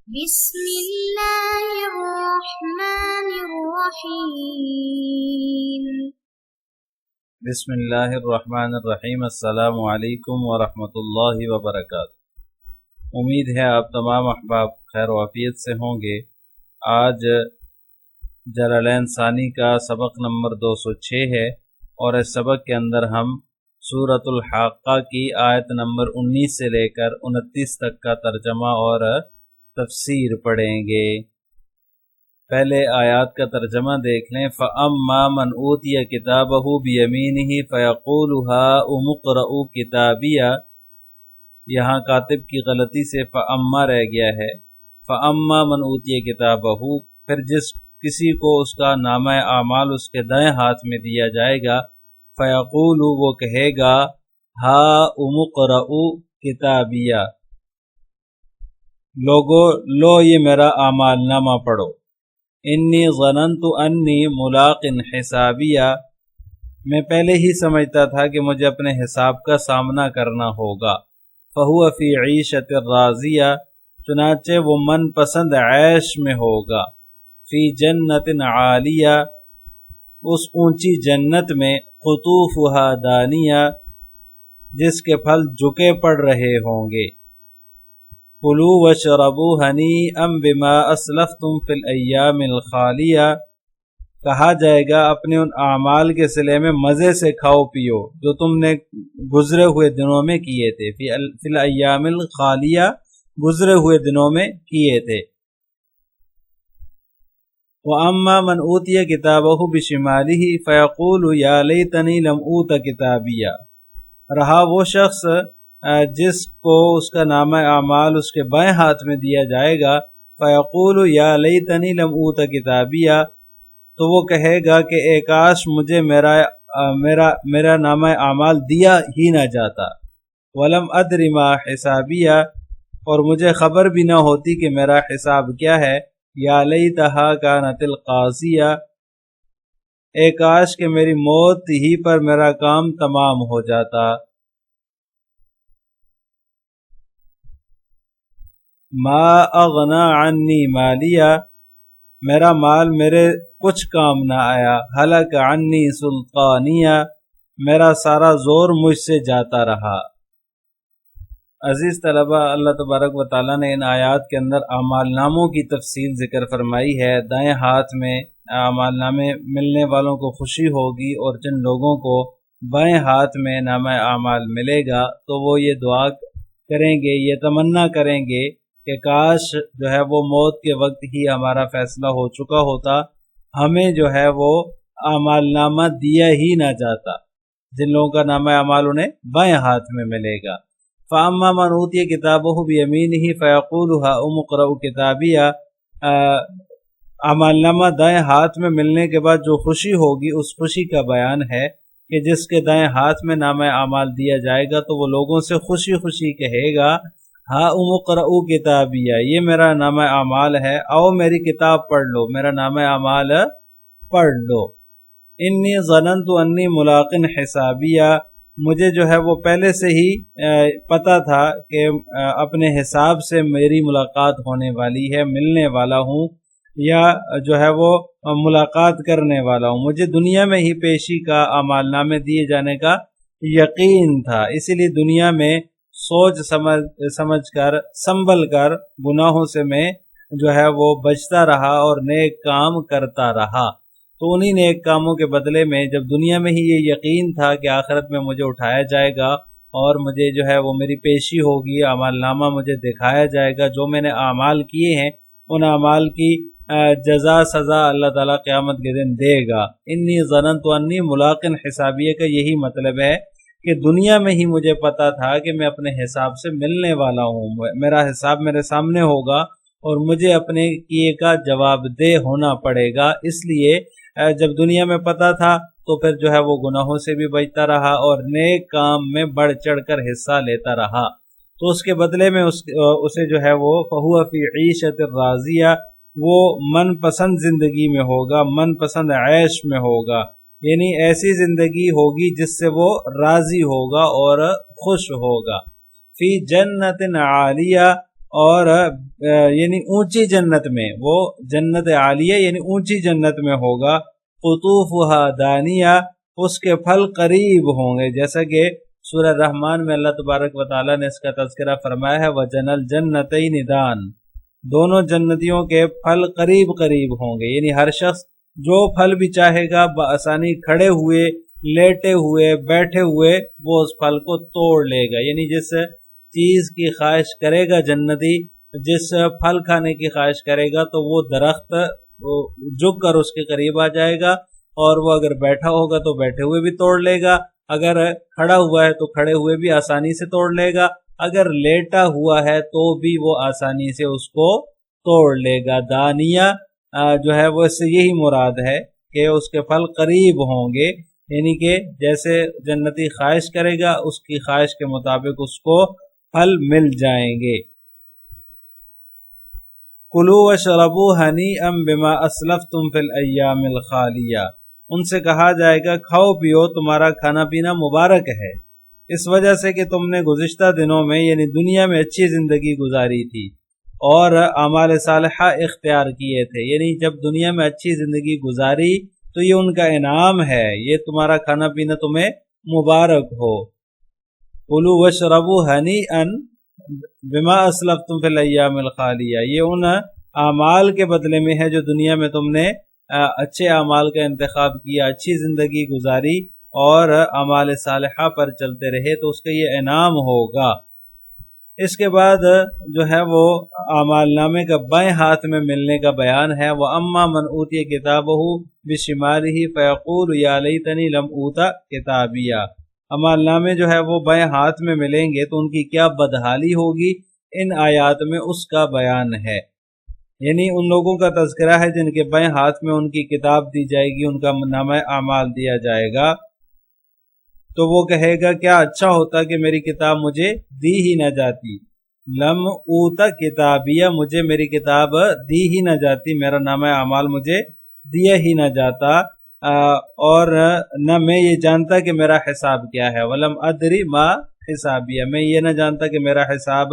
بسم اللہ الرحمن الرحیم بسم اللہ الرحمن الرحیم۔ السلام علیکم ورحمۃ اللہ وبرکاتہ۔ امید ہے آپ تمام احباب خیر و عافیت سے ہوں گے۔ آج جلالین ثانی کا سبق نمبر 206 ہے اور اس سبق کے اندر ہم سورۃ الحاقہ کی آیت نمبر 19 سے لے کر 29 تک کا ترجمہ اور تفسیر پڑھیں گے۔ پہلے آیات کا ترجمہ دیکھ لیں۔ فَأَمَّا مَنْ أُوتِيَ كِتَابَهُ بِيَمِينِهِ فَيَقُولُ هَاؤُمُ اقْرَءُوا كِتَابِيَهْ، یہاں کاتب کی غلطی سے فَأَمَّا رہ گیا ہے۔ فَأَمَّا مَنْ أُوتِيَ كِتَابَهُ، پھر جس کسی کو اس کا نامہ اعمال اس کے دائیں ہاتھ میں دیا جائے گا، فَيَقُولُ، وہ کہے گا، هَاؤُمُ اقْرَءُوا كِتَابِيَهْ، لوگو لو یہ میرا اعمال نامہ پڑھو۔ انی ظننت انی ملاق حسابیہ، میں پہلے ہی سمجھتا تھا کہ مجھے اپنے حساب کا سامنا کرنا ہوگا۔ فہو فی عیشۃ راضیہ، چنانچہ وہ من پسند عیش میں ہوگا۔ فی جنت عالیہ، اس اونچی جنت میں، قطوفہا دانیہ، جس کے پھل جھکے پڑ رہے ہوں گے۔ کلوا واشربوا ہنیئا بما اسلفتم فی الایام الخالیہ، کہا جائے گا اپنے ان اعمال کے صلے میں مزے سے کھاؤ پیو جو تم نے گزرے ہوئے دنوں میں کیے تھے۔ فی الایام الخالیہ، گزرے ہوئے دنوں میں کیے تھے۔ وَأَمَّا مَنْ أُوتِيَ كِتَابَهُ بِشِمَالِهِ فَيَقُولُ يَا لَيْتَنِي لَمْ أُوتَ كِتَابِيَهْ، رہا وہ شخص جس کو اس کا نامہ اعمال اس کے بائیں ہاتھ میں دیا جائے گا، فَيَقُولُ يَا لَيْتَنِي لَمْ أُوتَ كِتَابِيَهْ، تو وہ کہے گا کہ اے کاش مجھے میرا نامہ اعمال دیا ہی نہ جاتا۔ وَلَمْ أَدْرِ مَا حِسَابِيَهْ، اور مجھے خبر بھی نہ ہوتی کہ میرا حساب کیا ہے۔ یا لیتہا کانت القاضیہ، اے کاش کہ میری موت ہی پر میرا کام تمام ہو جاتا۔ ما اغنا عنی مالیہ، میرا مال میرے کچھ کام نہ آیا۔ ہلک عنی سلطانیہ، میرا سارا زور مجھ سے جاتا رہا۔ عزیز طلبہ، اللہ تبارک و تعالیٰ نے ان آیات کے اندر اعمال ناموں کی تفصیل ذکر فرمائی ہے۔ دائیں ہاتھ میں اعمال نامے ملنے والوں کو خوشی ہوگی، اور جن لوگوں کو بائیں ہاتھ میں نامہ اعمال ملے گا تو وہ یہ دعا کریں گے، یہ تمنا کریں گے کہ کاش جو ہے وہ موت کے وقت ہی ہمارا فیصلہ ہو چکا ہوتا، ہمیں جو ہے وہ اعمال نامہ دیا ہی نہ جاتا۔ جن لوگوں کا نامہ اعمال انہیں بائیں ہاتھ میں ملے گا۔ فَأَمَّا مَنْ أُوتِيَ كِتَابَهُ بِيَمِينِهِ فَيَقُولُ هَاؤُمُ اقْرَءُوا كِتَابِيَهْ، اعمال نامہ دائیں ہاتھ میں ملنے کے بعد جو خوشی ہوگی، اس خوشی کا بیان ہے کہ جس کے دائیں ہاتھ میں نامہ اعمال دیا جائے گا تو وہ لوگوں سے خوشی خوشی کہے گا، ہَاؤُمُ اقْرَءُوا كِتَابِيَهْ، یہ میرا نامہ اعمال ہے، آؤ میری کتاب پڑھ لو، میرا نامہ اعمال پڑھ لو۔ انی ظننت انی ملاق حسابیہ، مجھے جو ہے وہ پہلے سے ہی پتہ تھا کہ اپنے حساب سے میری ملاقات ہونے والی ہے، ملنے والا ہوں، یا جو ہے وہ ملاقات کرنے والا ہوں۔ مجھے دنیا میں ہی پیشی کا اعمال نامے دیے جانے کا یقین تھا، اسی لیے دنیا میں سوچ سمجھ کر سنبھل کر گناہوں سے میں جو ہے وہ بچتا رہا اور نیک کام کرتا رہا۔ تو انہی نیک کاموں کے بدلے میں جب دنیا میں ہی یہ یقین تھا کہ آخرت میں مجھے اٹھایا جائے گا اور مجھے جو ہے وہ میری پیشی ہوگی، اعمال نامہ مجھے دکھایا جائے گا، جو میں نے اعمال کیے ہیں ان اعمال کی جزا سزا اللہ تعالیٰ قیامت کے دن دے گا۔ انی ظننت انی ملاق حسابیہ کا یہی مطلب ہے کہ دنیا میں ہی مجھے پتا تھا کہ میں اپنے حساب سے ملنے والا ہوں، میرا حساب میرے سامنے ہوگا اور مجھے اپنے کیے کا جواب دہ ہونا پڑے گا۔ اس لیے جب دنیا میں پتا تھا تو پھر جو ہے وہ گناہوں سے بھی بچتا رہا اور نیک کام میں بڑھ چڑھ کر حصہ لیتا رہا، تو اس کے بدلے میں اسے جو ہے وہ فَهُوَ فِي عِيشَةٍ رَاضِيَةٍ، وہ من پسند زندگی میں ہوگا، من پسند عیش میں ہوگا، یعنی ایسی زندگی ہوگی جس سے وہ راضی ہوگا اور خوش ہوگا۔ فی جنت عالیہ، اور یعنی اونچی جنت میں، وہ جنت عالیہ یعنی اونچی جنت میں ہوگا، قطوفها دانیہ، اس کے پھل قریب ہوں گے، جیسا کہ سورہ رحمان میں اللہ تبارک و تعالیٰ نے اس کا تذکرہ فرمایا ہے وَجَنَى الْجَنَّتَيْنِ دَانٍ، دونوں جنتیوں کے پھل قریب قریب ہوں گے، یعنی ہر شخص جو پھل بھی چاہے گا بآسانی کھڑے ہوئے، لیٹے ہوئے، بیٹھے ہوئے وہ اس پھل کو توڑ لے گا، یعنی جس چیز کی خواہش کرے گا جنتی، جس پھل کھانے کی خواہش کرے گا تو وہ درخت جھک کر اس کے قریب آ جائے گا، اور وہ اگر بیٹھا ہوگا تو بیٹھے ہوئے بھی توڑ لے گا، اگر کھڑا ہوا ہے تو کھڑے ہوئے بھی آسانی سے توڑ لے گا، اگر لیٹا ہوا ہے تو بھی وہ آسانی سے اس کو توڑ لے گا۔ دانیہ جو ہے وہ اس سے یہی مراد ہے کہ اس کے پھل قریب ہوں گے، یعنی کہ جیسے جنتی خواہش کرے گا اس کی خواہش کے مطابق اس کو پھل مل جائیں گے۔ کلوا واشربوا ہنیئا بما اسلفتم فی الایام الخالیہ، ان سے کہا جائے گا کھاؤ پیو، تمہارا کھانا پینا مبارک ہے، اس وجہ سے کہ تم نے گزشتہ دنوں میں یعنی دنیا میں اچھی زندگی گزاری تھی اور اعمال صالحہ اختیار کیے تھے، یعنی جب دنیا میں اچھی زندگی گزاری تو یہ ان کا انعام ہے، یہ تمہارا کھانا پینا تمہیں مبارک ہو۔ کلوا واشربوا ہنیئا بما اسلفتم فی الایام الخالیہ، یہ ان اعمال کے بدلے میں ہے جو دنیا میں تم نے اچھے اعمال کا انتخاب کیا، اچھی زندگی گزاری اور اعمال صالحہ پر چلتے رہے تو اس کا یہ انعام ہوگا۔ اس کے بعد جو ہے وہ اعمال نامے کا بائیں ہاتھ میں ملنے کا بیان ہے۔ وَأَمَّا مَنْ أُوتِيَ كِتَابَهُ بِشِمَالِهِ فَيَقُولُ يَا لَيْتَنِي لَمْ أُوتَ كِتَابِيَهْ، اعمال نامے جو ہے وہ بائیں ہاتھ میں ملیں گے تو ان کی کیا بدحالی ہوگی، ان آیات میں اس کا بیان ہے، یعنی ان لوگوں کا تذکرہ ہے جن کے بائیں ہاتھ میں ان کی کتاب دی جائے گی، ان کا نامہ اعمال دیا جائے گا، تو وہ کہے گا کیا اچھا ہوتا کہ میری کتاب مجھے دی ہی نہ جاتی، لم اوتا کتابیہ، مجھے میری کتاب دی ہی نہ جاتی، میرا نامہ اعمال مجھے دیا ہی نہ جاتا، اور نہ میں یہ جانتا کہ میرا حساب کیا ہے، ولم ادری ما حسابیہ، میں یہ نہ جانتا کہ میرا حساب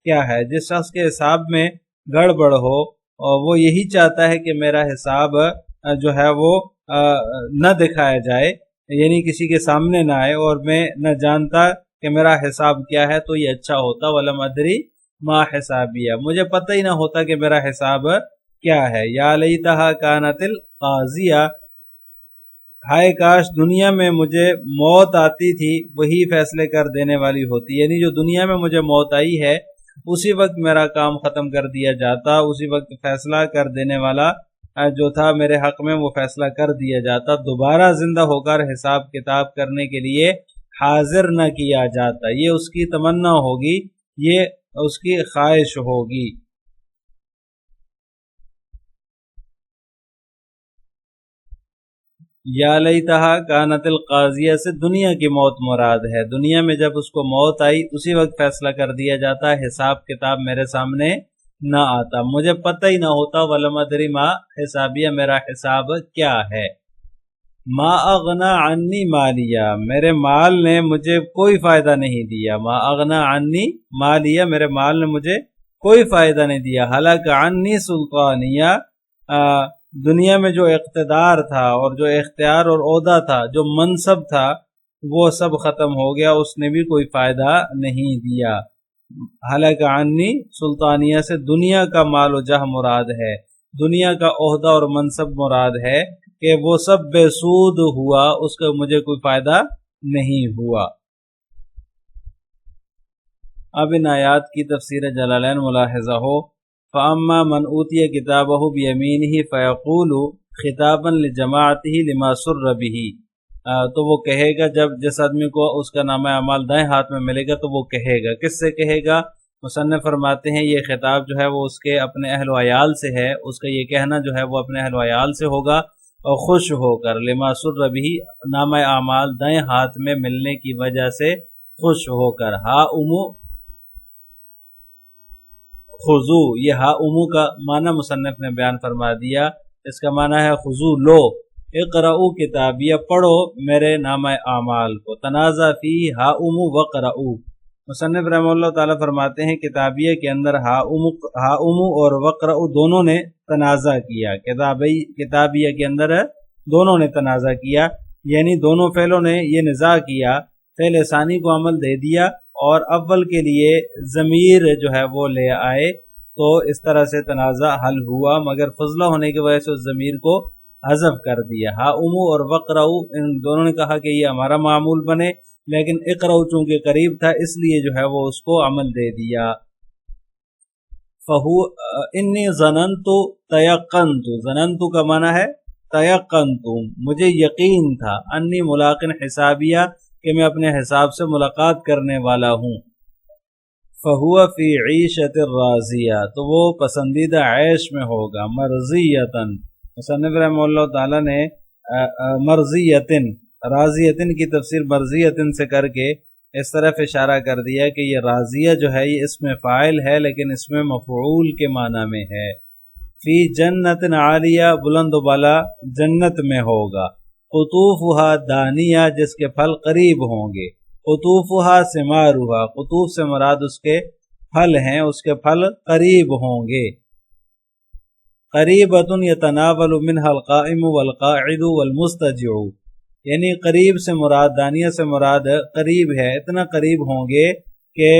کیا ہے۔ جس شخص کے حساب میں گڑبڑ ہو اور وہ یہی چاہتا ہے کہ میرا حساب جو ہے وہ نہ دکھایا جائے، یعنی کسی کے سامنے نہ آئے، اور میں نہ جانتا کہ میرا حساب کیا ہے، تو یہ اچھا ہوتا، ولم ادری ما حسابیہ، مجھے پتہ ہی نہ ہوتا کہ میرا حساب کیا ہے۔ یا لیتہا کانت القاضیہ، ہائے کاش دنیا میں مجھے موت آتی تھی، وہی فیصلے کر دینے والی ہوتی، یعنی جو دنیا میں مجھے موت آئی ہے اسی وقت میرا کام ختم کر دیا جاتا، اسی وقت فیصلہ کر دینے والا جو تھا میرے حق میں وہ فیصلہ کر دیا جاتا، دوبارہ زندہ ہو کر حساب کتاب کرنے کے لیے حاضر نہ کیا جاتا، یہ اس کی تمنا ہوگی، یہ اس کی خواہش ہوگی۔ یا لیتہا کانت القاضیہ سے دنیا کی موت مراد ہے، دنیا میں جب اس کو موت آئی اسی وقت فیصلہ کر دیا جاتا، حساب کتاب میرے سامنے نہ آتا، مجھے پتہ ہی نہ ہوتا، ولم ادری ما حسابیہ، میرا حساب کیا ہے۔ ما اغنا عنی مالیہ، میرے مال نے مجھے کوئی فائدہ نہیں دیا، ما اغنا عنی مالیہ، میرے مال نے مجھے کوئی فائدہ نہیں دیا، ہلاک عنی سلطانیہ، دنیا میں جو اقتدار تھا اور جو اختیار اور عہدہ تھا، جو منصب تھا، وہ سب ختم ہو گیا، اس نے بھی کوئی فائدہ نہیں دیا۔ ہلاک عنی سلطانیہ سے دنیا کا مال و جہ مراد ہے، دنیا کا عہدہ اور منصب مراد ہے کہ وہ سب بے سود ہوا، اس کا مجھے کوئی فائدہ نہیں ہوا۔ اب ان آیات کی تفسیر جلالین ملاحظہ ہو۔ فَأَمَّا مَنْ أُوتِيَ كِتَابَهُ بِيَمِينِهِ فَيَقُولُ خِطَابًا لِجَمَاعَتِهِ لِمَا سُرَّ بِهِ، تو وہ کہے گا، جب جس آدمی کو اس کا نامہ اعمال دائیں ہاتھ میں ملے گا تو وہ کہے گا، کس سے کہے گا؟ مصنف فرماتے ہیں یہ خطاب جو ہے وہ اس کے اپنے اہل و عیال سے ہے، اس کا یہ کہنا جو ہے وہ اپنے اہل و عیال سے ہوگا، اور خوش ہو کر، لِمَا سُرَّ بِهِ، نامہ اعمال دائیں ہاتھ میں ملنے کی وجہ سے خوش ہو کر۔ ہا امو خضو، یہ ہا امو کا معنی مصنف نے بیان فرما دیا، اس کا معنی ہے خضو، لو، اقرؤ کتابیہ، پڑھو میرے نامہ اعمال کو، تنازع فی ہا امو وقرؤ، مصنف رحمہ اللہ تعالیٰ فرماتے ہیں کتابیہ کے اندر ہاؤم اور وقرأ دونوں نے تنازع کیا، کتابیہ کے اندر دونوں نے تنازع کیا، یعنی دونوں فعلوں نے یہ نزاع کیا، فعل ثانی کو عمل دے دیا اور اول کے لیے ضمیر جو ہے وہ لے آئے، تو اس طرح سے تنازع حل ہوا، مگر فضلہ ہونے کی وجہ سے اس ضمیر کو حذف کر دیا۔ ہاؤم اور وقرأ ان دونوں نے کہا کہ یہ ہمارا معمول بنے، لیکن اقرأ چونکہ قریب تھا اس لیے جو ہے وہ اس کو عمل دے دیا۔ انی ظننت تیقنت، ظننت کا معنی ہے تیقنت، مجھے یقین تھا، انی ملاقن حسابیہ کہ میں اپنے حساب سے ملاقات کرنے والا ہوں۔ فہو فی عیشۃ راضیہ، تو وہ پسندیدہ عیش میں ہوگا، مرضیۃً، مصنف رحمہ اللہ تعالیٰ نے مرضیۃً، راضیۃً کی تفسیر مرضیۃً سے کر کے اس طرف اشارہ کر دیا کہ یہ راضیہ جو ہے یہ اسم فاعل ہے لیکن اس میں مفعول کے معنی میں ہے۔ فی جنت عالیہ، بلند و بالا جنت میں ہوگا، قطوفہا دانیہ، جس کے پھل قریب ہوں گے، قطوفہا ثمارہا، قطوف سے مراد اس کے پھل ہیں، اس کے پھل قریب ہوں گے۔ قریبۃ یتناول منہا القائم والقاعد والمضطجع، یعنی قریب سے مراد، دانیہ سے مراد قریب ہے، اتنا قریب ہوں گے کہ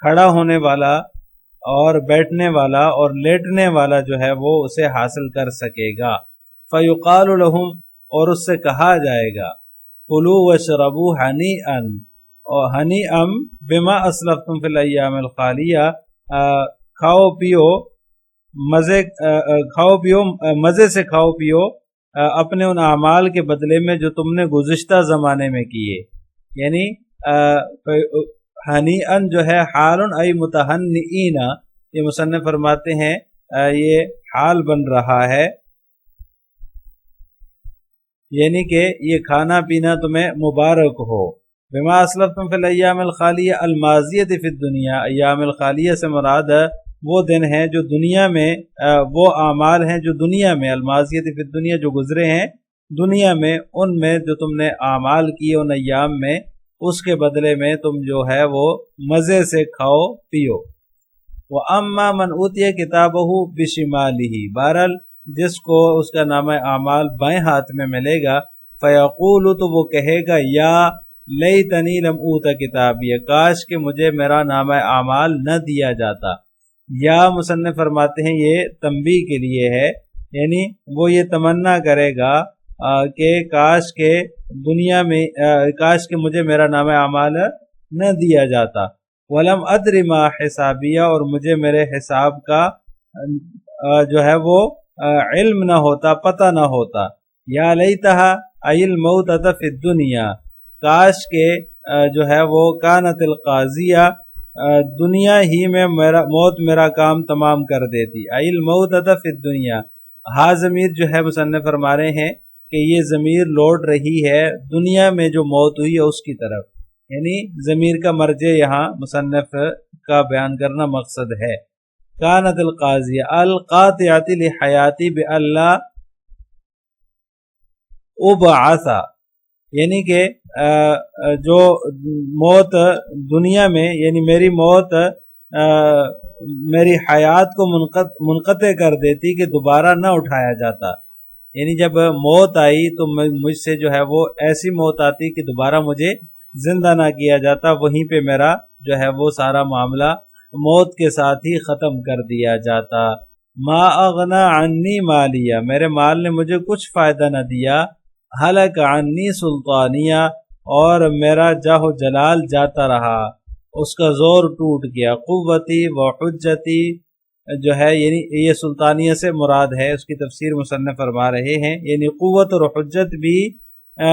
کھڑا ہونے والا اور بیٹھنے والا اور لیٹنے والا جو ہے وہ اسے حاصل کر سکے گا۔ فیقال لہم، اور اس سے کہا جائے گا، کلوا واشربوا ہنیئا، اور ہنیئا بما اسلفتم فی الایام الخالیہ، کھاؤ پیو مزے سے کھاؤ پیو اپنے ان اعمال کے بدلے میں جو تم نے گزشتہ زمانے میں کیے، یعنی ہنیئن جو ہے حال ای متہنئین، یہ مصنف فرماتے ہیں یہ حال بن رہا ہے، یعنی کہ یہ کھانا پینا تمہیں مبارک ہو۔ بما اسلفتم فی الایام الخالیہ الماضیۃ فی الدنیا، ایام الخالیہ سے مراد وہ دن ہیں جو دنیا میں، وہ اعمال ہیں جو دنیا میں، الماضیۃ فی الدنیا جو گزرے ہیں دنیا میں، ان میں جو تم نے اعمال کیے ان ایام میں، اس کے بدلے میں تم جو ہے وہ مزے سے کھاؤ پیو۔ وَأَمَّا مَنْ أُوتِيَ كِتَابَهُ بِشِمَالِهِ، بہرحال جس کو اس کا نامہ اعمال بائیں ہاتھ میں ملے گا، فَيَقُولُ، تو وہ کہے گا، یا لیتنی لم اوت کتابیہ، کاش کہ مجھے میرا نامہ اعمال نہ دیا جاتا۔ یا مصنف فرماتے ہیں یہ تنبیہ کے لیے ہے، یعنی وہ یہ تمنا کرے گا کہ کاش کہ دنیا میں، کاش کہ مجھے میرا نامہ اعمال نہ دیا جاتا۔ ولم ادر ما حسابیہ، اور مجھے میرے حساب کا جو ہے وہ علم نہ ہوتا، پتہ نہ ہوتا۔ یا لیتہا ای الموتۃ فی الدنیا، کاش کہ جو ہے وہ کانت القاضیہ، دنیا ہی میں موت میرا کام تمام کر دیتی۔ ای الموتۃ فی الدنیا، ہا ضمیر جو ہے مصنف فرما رہے ہیں کہ یہ ضمیر لوٹ رہی ہے دنیا میں جو موت ہوئی ہے اس کی طرف، یعنی ضمیر کا مرجع یہاں مصنف کا بیان کرنا مقصد ہے۔ کانت القاضیہ القاطعۃ لحیاتی بألا ابعث، یعنی کہ جو موت دنیا میں، یعنی میری موت میری حیات کو منقطع کر دیتی کہ دوبارہ نہ اٹھایا جاتا، یعنی جب موت آئی تو مجھ سے جو ہے وہ ایسی موت آتی کہ دوبارہ مجھے زندہ نہ کیا جاتا، وہیں پہ میرا جو ہے وہ سارا معاملہ موت کے ساتھ ہی ختم کر دیا جاتا۔ ما اغنا عنی مالیہ، میرے مال نے مجھے کچھ فائدہ نہ دیا۔ ہلک عنی سلطانیہ، اور میرا جاہ و جلال جاتا رہا، اس کا زور ٹوٹ گیا۔ قوتی و حجتی جو ہے، یعنی یہ سلطانیہ سے مراد ہے، اس کی تفسیر مصنف فرما رہے ہیں، یعنی قوت اور حجت بھی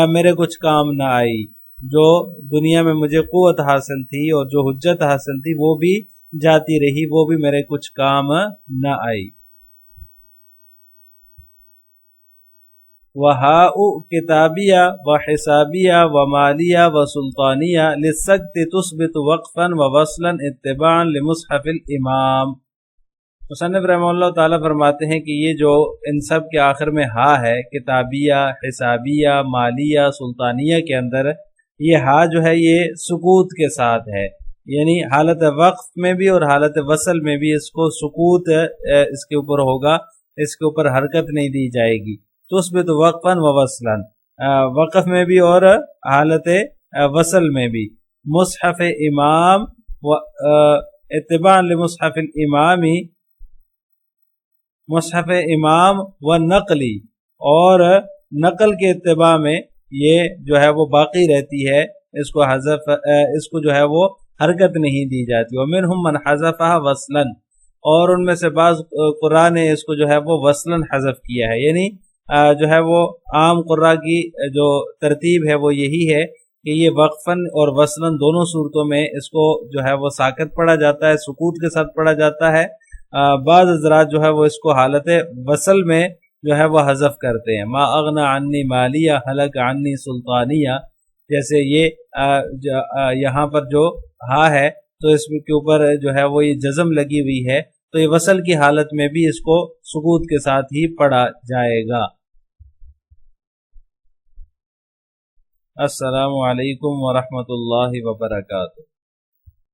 میرے کچھ کام نہ آئی، جو دنیا میں مجھے قوت حاصل تھی اور جو حجت حاصل تھی وہ بھی جاتی رہی، وہ بھی میرے کچھ کام نہ آئی۔ وَهَاؤُ كِتَابِيَّ وَحِسَابِيَّ وَمَالِيَّ وَسُلْطَانِيَّ لِلسَّكْتِ تُثْبِتُ وَقْفًا وَوَصْلًا اتِّبَاعًا لِمُصْحَفِ الْإِمَامِ۔ مصنف رحمہ اللہ تعالیٰ فرماتے ہیں کہ یہ جو ان سب کے آخر میں ہا ہے، کتابیہ، حسابیہ، مالیہ، سلطانیہ کے اندر یہ ہا جو ہے یہ سکوت کے ساتھ ہے، یعنی حالت وقف میں بھی اور حالت وصل میں بھی اس کو سکوت اس کے اوپر ہوگا، اس کے اوپر حرکت نہیں دی جائے گی۔ تو اس پہ تو وقفاً و وصلاً، وقف میں بھی اور حالت وصل میں بھی۔ مصحف امام و اتباع لمصحف الامامی، مصحف امام و نقلی، اور نقل کے اتباع میں یہ جو ہے وہ باقی رہتی ہے، اس کو حذف، اس کو جو ہے وہ حرکت نہیں دی جاتی۔ ومنہم من حذفها وصلاً، اور ان میں سے بعض قراء نے اس کو جو ہے وہ وصلاً حذف کیا ہے، یعنی جو ہے وہ عام قراء کی جو ترتیب ہے وہ یہی ہے کہ یہ وقفاً اور وصلاً دونوں صورتوں میں اس کو جو ہے وہ ساکت پڑھا جاتا ہے، سکوت کے ساتھ پڑھا جاتا ہے۔ بعض حضرات جو ہے وہ اس کو حالت وصل میں جو ہے وہ حذف کرتے ہیں۔ ما اغنى عنی مالیہ ہلک عنی سلطانیہ، جیسے یہ یہاں پر جو ہا ہے تو اس کے اوپر جو ہے وہ یہ جزم لگی ہوئی ہے، تو یہ وصل کی حالت میں بھی اس کو سکوت کے ساتھ ہی پڑھا جائے گا۔ السلام علیکم ورحمۃ اللہ وبرکاتہ۔